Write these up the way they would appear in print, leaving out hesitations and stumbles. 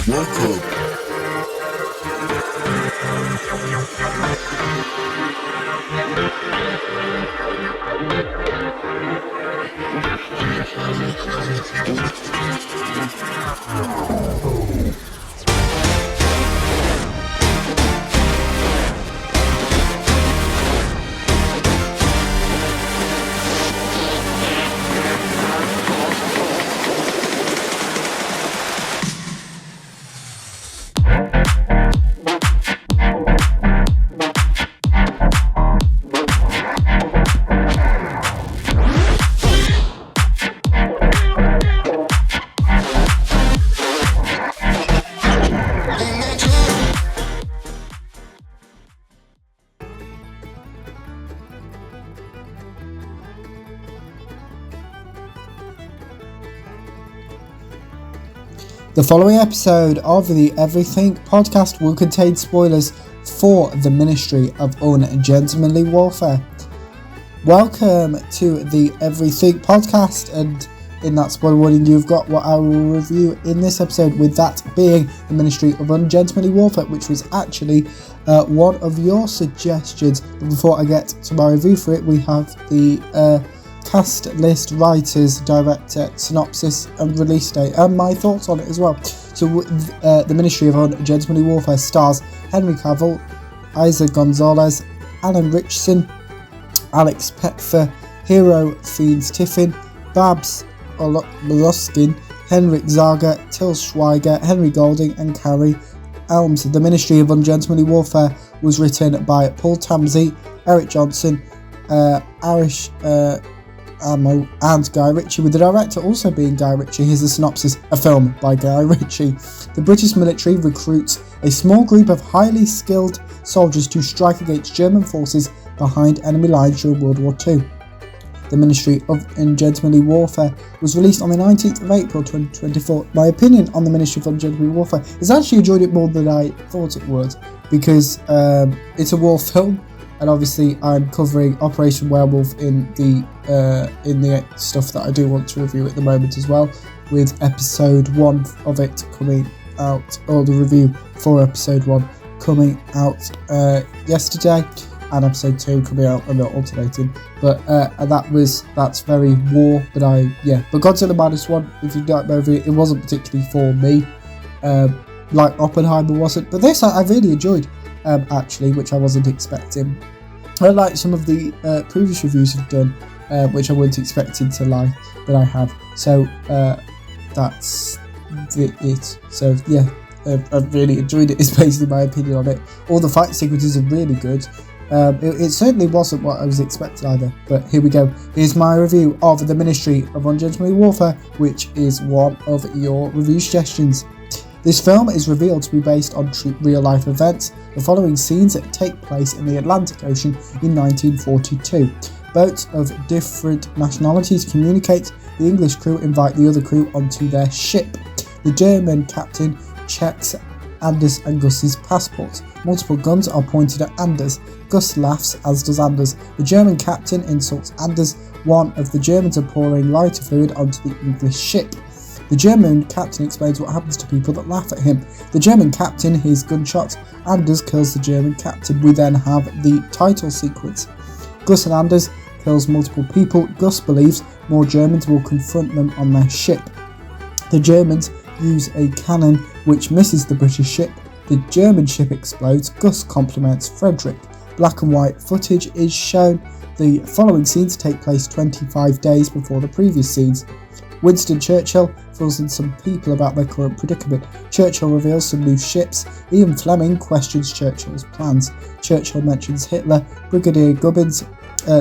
Welcome. The following episode of the Everything podcast will contain spoilers for the Ministry of Ungentlemanly Warfare. Welcome to the Everything podcast, and in that spoiler warning you've got what I will review in this episode, with that being the Ministry of Ungentlemanly Warfare, which was actually one of your suggestions. But before I get to my review for it, we have the cast list, writers, director, synopsis and release date, and my thoughts on it as well. So the Ministry of Ungentlemanly Warfare stars Henry Cavill, Isaac Gonzalez, Alan Ritchson, Alex Petfer, Hero Fiennes Tiffin, Babs Moloskin, Henrik Zaga, Till Schweiger, Henry Golding and Carrie Elms. The Ministry of Ungentlemanly Warfare was written by Paul Tamsey, Eric Johnson, Arish Amo and Guy Ritchie, with the director also being Guy Ritchie. Here's the synopsis: a film by Guy Ritchie. The British military recruits a small group of highly skilled soldiers to strike against German forces behind enemy lines during World War II. The Ministry of Ungentlemanly Warfare was released on the 19th of April 2024. My opinion on the Ministry of Ungentlemanly Warfare is I actually enjoyed it more than I thought it would, because it's a war film. And obviously I'm covering Operation Werewolf in the stuff that I do want to review at the moment as well, with episode 1 of it coming out, or the review for episode 1 coming out yesterday, and episode 2 coming out. I'm not alternating, but that's very war. But Godzilla Minus One, if you don't know, it wasn't particularly for me, like Oppenheimer wasn't. But this I really enjoyed. Actually, which I wasn't expecting. I like some of the previous reviews I've done, which I wasn't expecting to like, but I have. So that's it. So yeah, I've really enjoyed it. Is basically my opinion on it. All the fight sequences are really good. It certainly wasn't what I was expecting either. But here we go. Here's my review of the Ministry of Ungentlemanly Warfare, which is one of your review suggestions. This film is revealed to be based on real-life events. The following scenes take place in the Atlantic Ocean in 1942. Boats of different nationalities communicate. The English crew invite the other crew onto their ship. The German captain checks Anders and Gus's passports. Multiple guns are pointed at Anders. Gus laughs, as does Anders. The German captain insults Anders. One of the Germans are pouring lighter fluid onto the English ship. The German captain explains what happens to people that laugh at him. The German captain hears gunshots. Anders kills the German captain. We then have the title sequence. Gus and Anders kills multiple people. Gus believes more Germans will confront them on their ship. The Germans use a cannon which misses the British ship. The German ship explodes. Gus compliments Frederick. Black and white footage is shown. The following scenes take place 25 days before the previous scenes. Winston Churchill fills in some people about their current predicament. Churchill reveals some new ships. Ian Fleming questions Churchill's plans. Churchill mentions Hitler. Brigadier Gubbins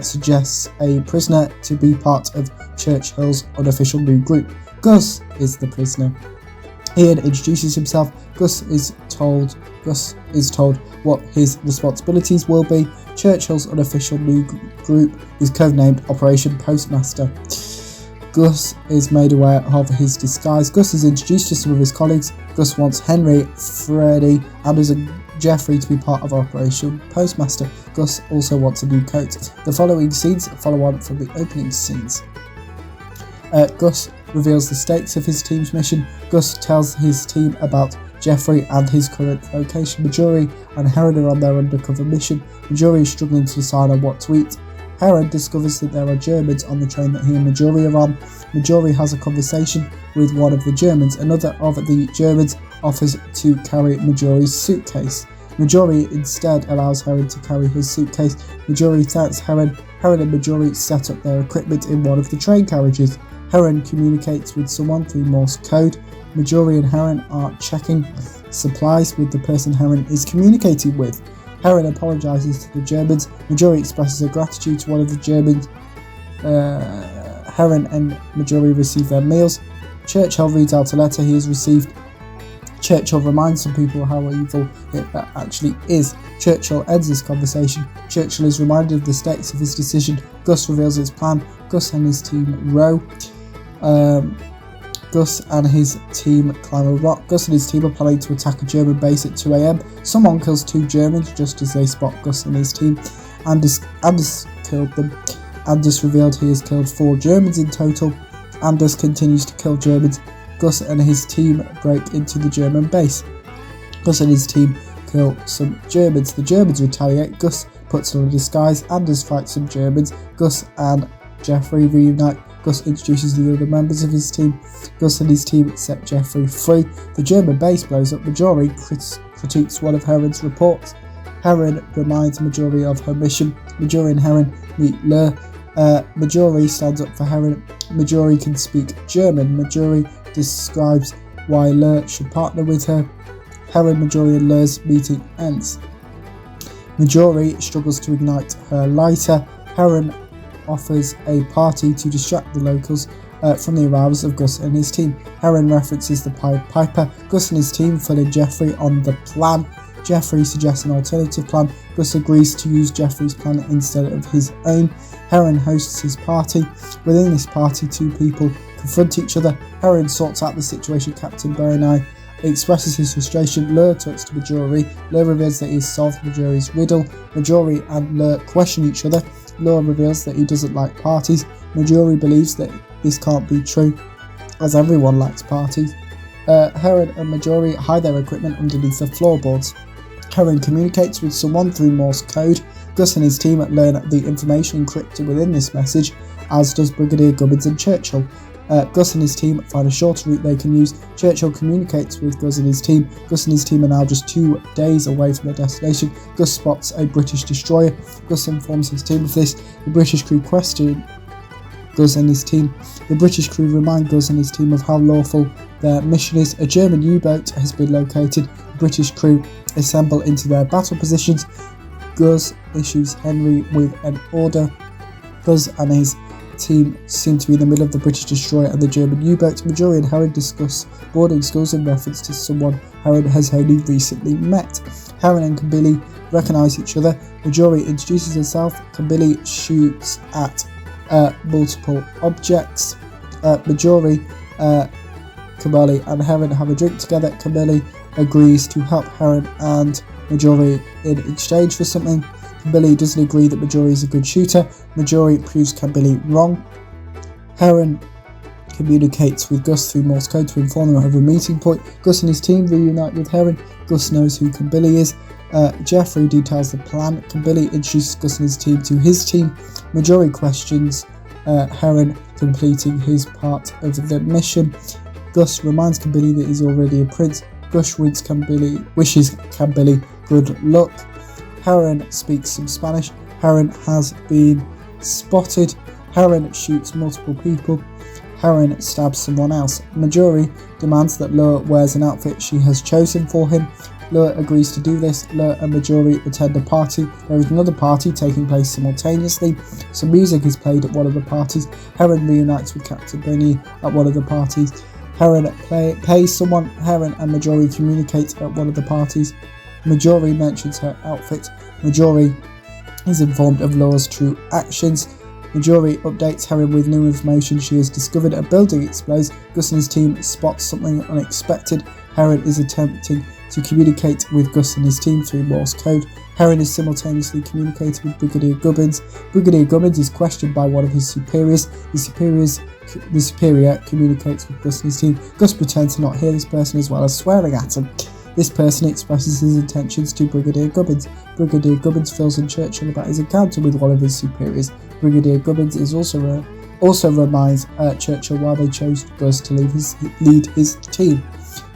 suggests a prisoner to be part of Churchill's unofficial new group. Gus is the prisoner. Ian introduces himself. Gus is told what his responsibilities will be. Churchill's unofficial new group is codenamed Operation Postmaster. Gus is made aware of his disguise. Gus is introduced to some of his colleagues. Gus wants Henry, Freddie, Anders and Jeffrey to be part of Operation Postmaster. Gus also wants a new coat. The following scenes follow on from the opening scenes. Gus reveals the stakes of his team's mission. Gus tells his team about Jeffrey and his current location. Majori and Heron are on their undercover mission. Majori is struggling to decide on what to eat. Heron discovers that there are Germans on the train that he and Majori are on. Majori has a conversation with one of the Germans. Another of the Germans offers to carry Majori's suitcase. Majori instead allows Heron to carry his suitcase. Majori thanks Heron. Heron and Majori set up their equipment in one of the train carriages. Heron communicates with someone through Morse code. Majori and Heron are checking supplies with the person Heron is communicating with. Heron apologizes to the Germans. Majori expresses her gratitude to one of the Germans. Heron and Majori receive their meals. Churchill reads out a letter he has received. Churchill reminds some people how evil it actually is. Churchill ends this conversation. Churchill is reminded of the stakes of his decision. Gus reveals his plan. Gus and his team row. Gus and his team climb a rock. Gus and his team are planning to attack a German base at 2 a.m. Someone kills 2 Germans just as they spot Gus and his team. Anders killed them. Anders revealed he has killed 4 Germans in total. Anders continues to kill Germans. Gus and his team break into the German base. Gus and his team kill some Germans. The Germans retaliate. Gus puts on a disguise. Anders fights some Germans. Gus and Jeffrey reunite. Gus introduces the other members of his team. Gus and his team set Jeffrey free. The German base blows up. Majori critiques one of Heron's reports. Heron reminds Majori of her mission. Majori and Heron meet Lur. Majori stands up for Heron. Majori can speak German. Majori describes why Lur should partner with her. Heron, Majori and Lur's meeting ends. Majori struggles to ignite her lighter. Heron offers a party to distract the locals from the arrivals of Gus and his team. Heron references the Pied Piper. Gus and his team fill in Jeffrey on the plan. Jeffrey suggests an alternative plan. Gus agrees to use Jeffrey's plan instead of his own. Heron hosts his party. Within this party, 2 people confront each other. Heron sorts out the situation. Captain Berenai expresses his frustration. Lur talks to Majori. Lur reveals that he has solved Majori's riddle. Majori and Lur question each other. Lur reveals that he doesn't like parties. Majori believes that this can't be true, as everyone likes parties. Heron and Majori hide their equipment underneath the floorboards. Heron communicates with someone through Morse code. Gus and his team learn the information encrypted within this message, as does Brigadier Gubbins and Churchill. Gus and his team find a shorter route they can use. Churchill communicates with Gus and his team. Gus and his team are now just 2 days away from their destination. Gus spots a British destroyer. Gus informs his team of this. The British crew question Gus and his team. The British crew remind Gus and his team of how lawful their mission is. A German U-boat has been located. The British crew assemble into their battle positions. Gus issues Henry with an order. Gus and his team seem to be in the middle of the British destroyer and the German U-boat. Majori and Heron discuss boarding schools in reference to someone Heron has only recently met. Heron and Kabili recognise each other. Majori introduces herself. Kabili shoots at multiple objects. Majori, Kabali and Heron have a drink together. Kabili agrees to help Heron and Majori in exchange for something. Kabili doesn't agree that Majori is a good shooter. Majori proves Kabili wrong. Heron communicates with Gus through Morse code to inform them of a meeting point. Gus and his team reunite with Heron. Gus knows who Kabili is. Jeffrey details the plan. Kabili introduces Gus and his team to his team. Majori questions Heron completing his part of the mission. Gus reminds Kabili that he's already a prince. Gus wishes Kabili good luck. Heron speaks some Spanish. Heron has been spotted. Heron shoots multiple people. Heron stabs someone else. Majori demands that Lur wears an outfit she has chosen for him. Lur agrees to do this. Lur and Majori attend a party. There is another party taking place simultaneously. Some music is played at one of the parties. Heron reunites with Captain Benny at one of the parties. Heron pays someone. Heron and Majori communicate at one of the parties. Majori mentions her outfit. Majori is informed of Lur's true actions. Majori updates Heron with new information she has discovered. A building explodes. Gus and his team spots something unexpected. Heron is attempting to communicate with Gus and his team through Morse code. Heron is simultaneously communicating with Brigadier Gubbins. Brigadier Gubbins is questioned by one of his superiors. The superior communicates with Gus and his team. Gus pretends to not hear this person as well as swearing at him. This person expresses his intentions to Brigadier Gubbins. Brigadier Gubbins fills in Churchill about his encounter with one of his superiors. Brigadier Gubbins is also reminds Churchill why they chose Gus to lead his team.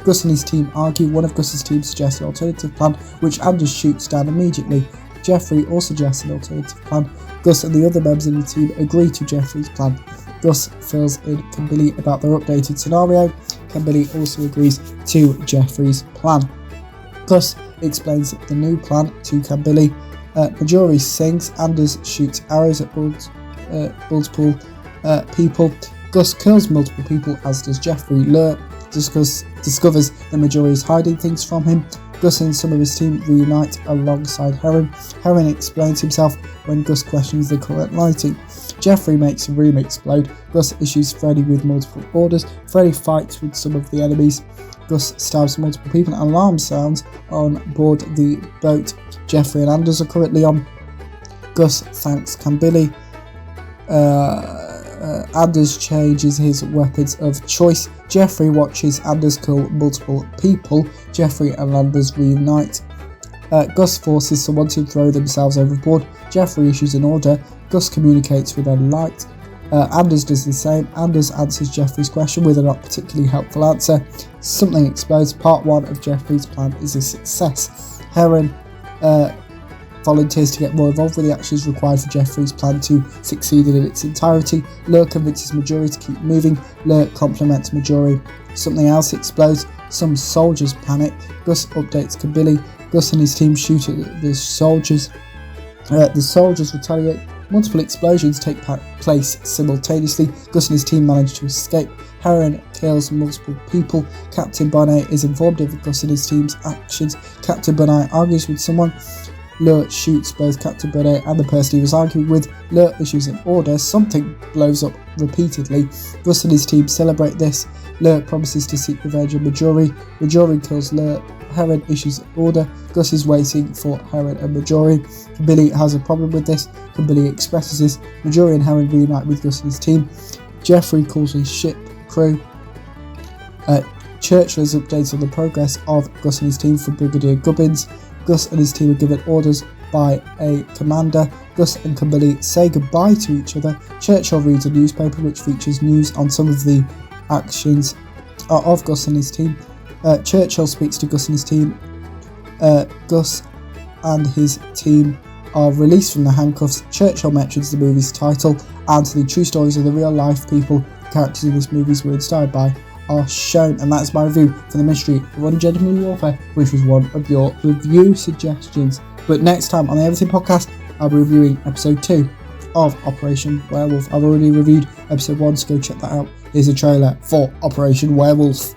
Gus and his team argue. One of Gus's team suggests an alternative plan, which Anders shoots down immediately. Jeffrey also suggests an alternative plan. Gus and the other members of the team agree to Jeffrey's plan. Gus fills in Cambilli about their updated scenario. Cambilli also agrees to Jeffrey's plan. Gus explains the new plan to Cambilli. Majori sings. Anders shoots arrows at multiple people. Gus kills multiple people, as does Jeffrey. Lur discovers that Majori is hiding things from him. Gus and some of his team reunite alongside Heron. Heron explains himself when Gus questions the current lighting. Jeffrey makes a room explode. Gus issues Freddy with multiple orders. Freddy fights with some of the enemies. Gus stabs multiple people and alarm sounds on board the boat Jeffrey and Anders are currently on. Gus thanks Cambilli. Anders changes his weapons of choice. Jeffrey watches Anders kill multiple people. Jeffrey and Anders reunite. Gus forces someone to throw themselves overboard. Jeffrey issues an order. Gus communicates with a light. Anders does the same. Anders answers Jeffrey's question with a not particularly helpful answer. Something explodes. Part 1 of Jeffrey's plan is a success. Heron volunteers to get more involved with the actions required for Jeffrey's plan to succeed in its entirety. Lur convinces Majori to keep moving. Lur compliments Majori. Something else explodes. Some soldiers panic. Gus updates Cambilli. Gus and his team shoot at the soldiers. The soldiers retaliate. Multiple explosions take place simultaneously. Gus and his team manage to escape. Heron kills multiple people. Captain Bonnet is informed of Gus and his team's actions. Captain Bonnet argues with someone. Lur shoots both Captain Bonnet and the person he was arguing with. Lur issues an order. Something blows up repeatedly. Gus and his team celebrate this. Lur promises to seek revenge on Majori. Majori kills Lur. Heron issues an order. Gus is waiting for Heron and Majori. Cambilli has a problem with this. Cambilli expresses this. Majori and Heron reunite with Gus and his team. Jeffrey calls his ship crew. Churchill is updated on the progress of Gus and his team from Brigadier Gubbins. Gus and his team are given orders by a commander. Gus and Cambilli say goodbye to each other. Churchill reads a newspaper which features news on some of the actions of Gus and his team. Churchill speaks to Gus and his team. Gus and his team are released from the handcuffs. Churchill mentions the movie's title and the true stories of the real life people the characters in this movie were inspired by are shown, and that's my review for the Ministry of Ungentlemanly Warfare, which was one of your review suggestions. But next time on the Everything Podcast, I'll be reviewing episode 2 of Operation Werewolf. I've already reviewed episode 1, so go check that out. Here's a trailer for Operation Werewolf.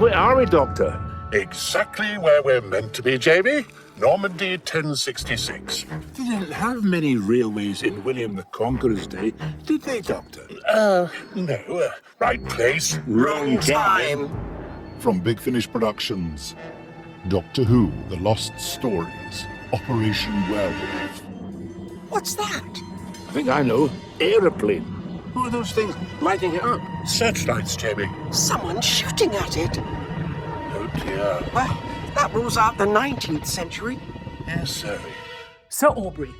Where are we, Doctor? Exactly where we're meant to be, Jamie. Normandy 1066. They didn't have many railways in William the Conqueror's day, did they, Doctor? No. Right place, Wrong time. From Big Finish Productions, Doctor Who, The Lost Stories, Operation Werewolf. What's that? I think I know. Aeroplane. Who are those things lighting it up? Searchlights, Jamie. Someone's shooting at it. Oh dear. Well, that rules out the 19th century. Yes, sir. Sir Aubrey,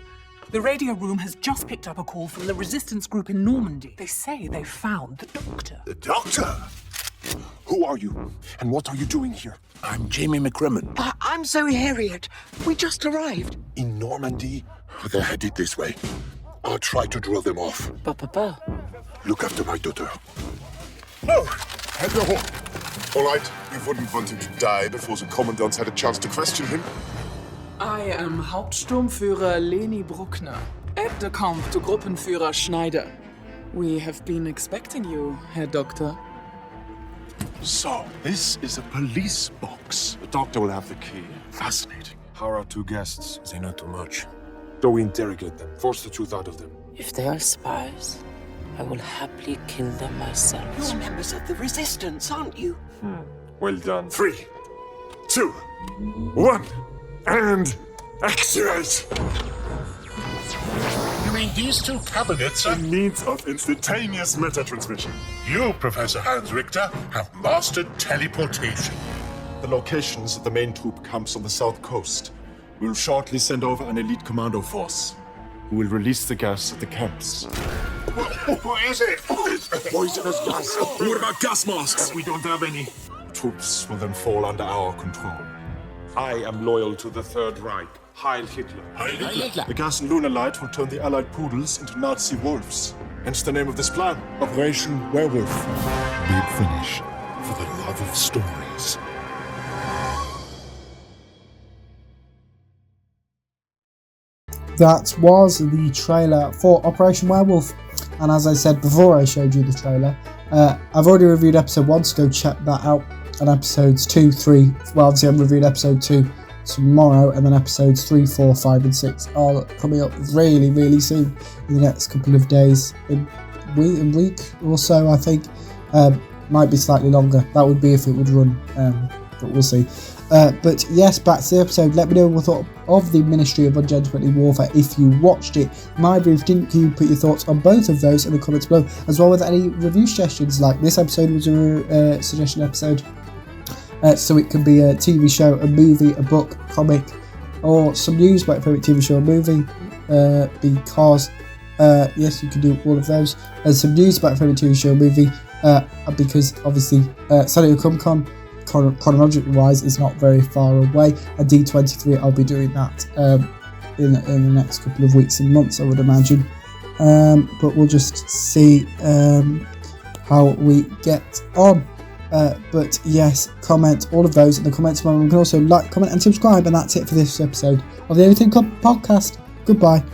the radio room has just picked up a call from the resistance group in Normandy. They say they found the Doctor. The Doctor? Who are you? And what are you doing here? I'm Jamie McCrimmon. I'm Zoe Harriet. We just arrived. In Normandy, they're headed this way. I'll try to drill them off. Ba-ba-ba. Look after my daughter. Oh, head the home. All right, we wouldn't want him to die before the Commandant had a chance to question him. I am Hauptsturmführer Leni Bruckner, Aide-de-camp to Gruppenführer Schneider. We have been expecting you, Herr Doctor. So, this is a police box. The doctor will have the key. Fascinating. How are our two guests? They know too much. Do we interrogate them? Force the truth out of them? If they are spies, I will happily kill them myself. You're members of the resistance, aren't you? Well done. 3, 2, 1, and activate! You between these two cabinets are Means of instantaneous meta transmission. you, Professor Hans Richter, have mastered teleportation. The locations of the main troop camps on the south coast. We'll shortly send over an elite commando force who will release the gas at the camps. What is it? Poisonous gas. What about gas masks? We don't have any. Troops will then fall under our control. I am loyal to the Third Reich. Heil Hitler. The gas and lunar light will turn the Allied poodles into Nazi wolves. Hence the name of this plan, Operation Werewolf. Big finish for the love of stories. That was the trailer for Operation Werewolf, and as I said before I showed you the trailer, I've already reviewed episode 1, so go check that out, and episodes 2, 3, well obviously I'm reviewing episode 2 tomorrow, and then episodes 3, 4, 5 and 6 are coming up really soon in the next couple of days, in a week or so I think, might be slightly longer, that would be if it would run, but we'll see. But yes, back to the episode. Let me know what you thought of the Ministry of Ungentlemanly Warfare if you watched it. My brief, didn't you put your thoughts on both of those in the comments below, as well with any review suggestions, like this episode was a suggestion episode, so it could be a TV show, a movie, a book, comic, or some news about your favourite TV show or movie, because yes, you can do all of those, and some news about your favourite TV show or movie, because obviously San Diego Comic-Con, chronologically wise, is not very far away, and D23 I'll be doing that in the next couple of weeks and months, I would imagine, but we'll just see how we get on. But yes, comment all of those in the comments below. You can also like, comment and subscribe, and that's it for this episode of the Everything Club podcast. Goodbye.